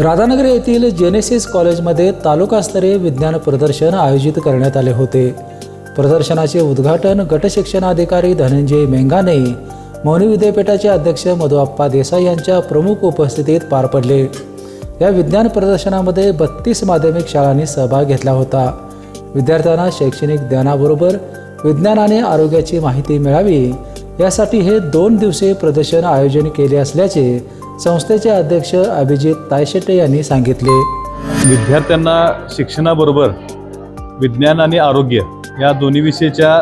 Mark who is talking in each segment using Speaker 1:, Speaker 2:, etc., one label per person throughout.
Speaker 1: राधानगरी येथील जेनेसिस कॉलेजमध्ये तालुकास्तरीय विज्ञान प्रदर्शन आयोजित करण्यात आले होते। प्रदर्शनाचे उद्घाटन गटशिक्षणाधिकारी धनंजय मेंगाने, मौनी विद्यापीठाचे अध्यक्ष मधुआप्पा देसाई यांच्या प्रमुख उपस्थितीत पार पडले। या विज्ञान प्रदर्शनामध्ये 32 माध्यमिक शाळांनी सहभाग घेतला होता। विद्यार्थ्यांना शैक्षणिक ज्ञानाबरोबर विज्ञान आणि आरोग्याची माहिती मिळावी यासाठी हे 2 दिवसीय प्रदर्शन आयोजन केले असल्याचे संस्थेचे अध्यक्ष अभिजित तायशेटे यांनी सांगितले।
Speaker 2: विद्यार्थ्यांना शिक्षणाबरोबर विज्ञान आणि आरोग्य या दोन्ही विषयाच्या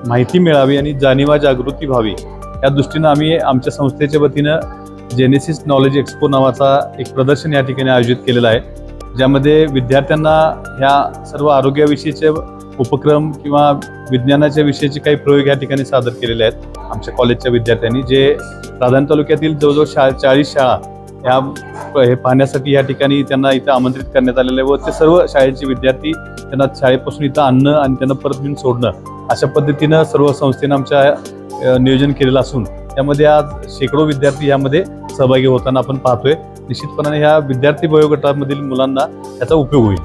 Speaker 2: माहिती मिळावी आणि जाणीवा जागृती व्हावी या दृष्टीनं आम्ही आमच्या संस्थेच्या वतीनं जेनेसिस नॉलेज एक्सपो नावाचा एक प्रदर्शन या ठिकाणी आयोजित केलेला आहे, ज्यामध्ये विद्यार्थ्यांना ह्या सर्व आरोग्याविषयीचे उपक्रम किंवा विज्ञानाच्या विषयीचे काही प्रयोग या ठिकाणी सादर केलेले आहेत आमच्या कॉलेजच्या विद्यार्थ्यांनी, जे राधानगरी तालुक्यातील जवळजवळ 40 शाळा हे पाहण्यासाठी या ठिकाणी त्यांना इथं आमंत्रित करण्यात आलेलं आहे व ते सर्व शाळेचे विद्यार्थी त्यांना शाळेपासून इथं आणणं आणि त्यांना परत येऊन सोडणं अशा पद्धतीनं सर्व संस्थेनं आमच्या नियोजन केलेलं असून त्यामध्ये आज शेकडो विद्यार्थी यामध्ये सहभागी होताना आपण पाहतोय। निश्चितपणाने ह्या विद्यार्थी वयोगटामधील मुलांना याचा उपयोग होईल।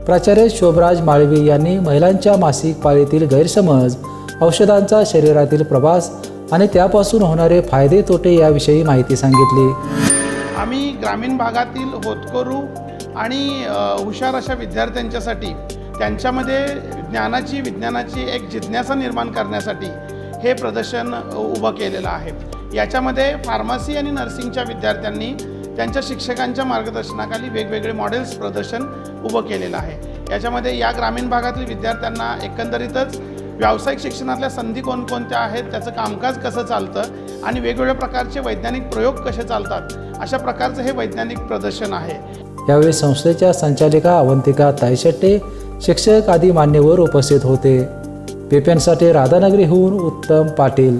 Speaker 1: प्राचार्य शोभराज माळवी यांनी महिलांच्या मासिक पाळीतील गैरसमज, औषधांचा शरीरातील प्रवास आणि त्यापासून होणारे फायदे तोटे याविषयी माहिती सांगितली।
Speaker 3: आम्ही ग्रामीण भागातील होतकरू आणि हुशार अशा विद्यार्थ्यांच्यासाठी त्यांच्यामध्ये विज्ञानाची एक जिज्ञासा निर्माण करण्यासाठी हे प्रदर्शन उभं केलेलं आहे। याच्यामध्ये फार्मसी आणि नर्सिंगच्या विद्यार्थ्यांनी त्यांच्या शिक्षकांच्या मार्गदर्शनाखाली वेगवेगळे मॉडेल्स प्रदर्शन उभं केलेलं आहे। याच्यामध्ये या ग्रामीण भागातील विद्यार्थ्यांना एकंदरीतच व्यावसायिक शिक्षणातल्या संधी कोणकोणत्या आहेत, त्याचं कामकाज कसं चालतं आणि वेगवेगळ्या प्रकारचे वैज्ञानिक प्रयोग कसे चालतात अशा प्रकारचं हे वैज्ञानिक प्रदर्शन आहे।
Speaker 1: यावेळी संस्थेच्या संचालिका अवंतिका तायशेटे, शिक्षक आदी मान्यवर उपस्थित होते। पेपेंसाठी राधानगरीहून उत्तम पाटील।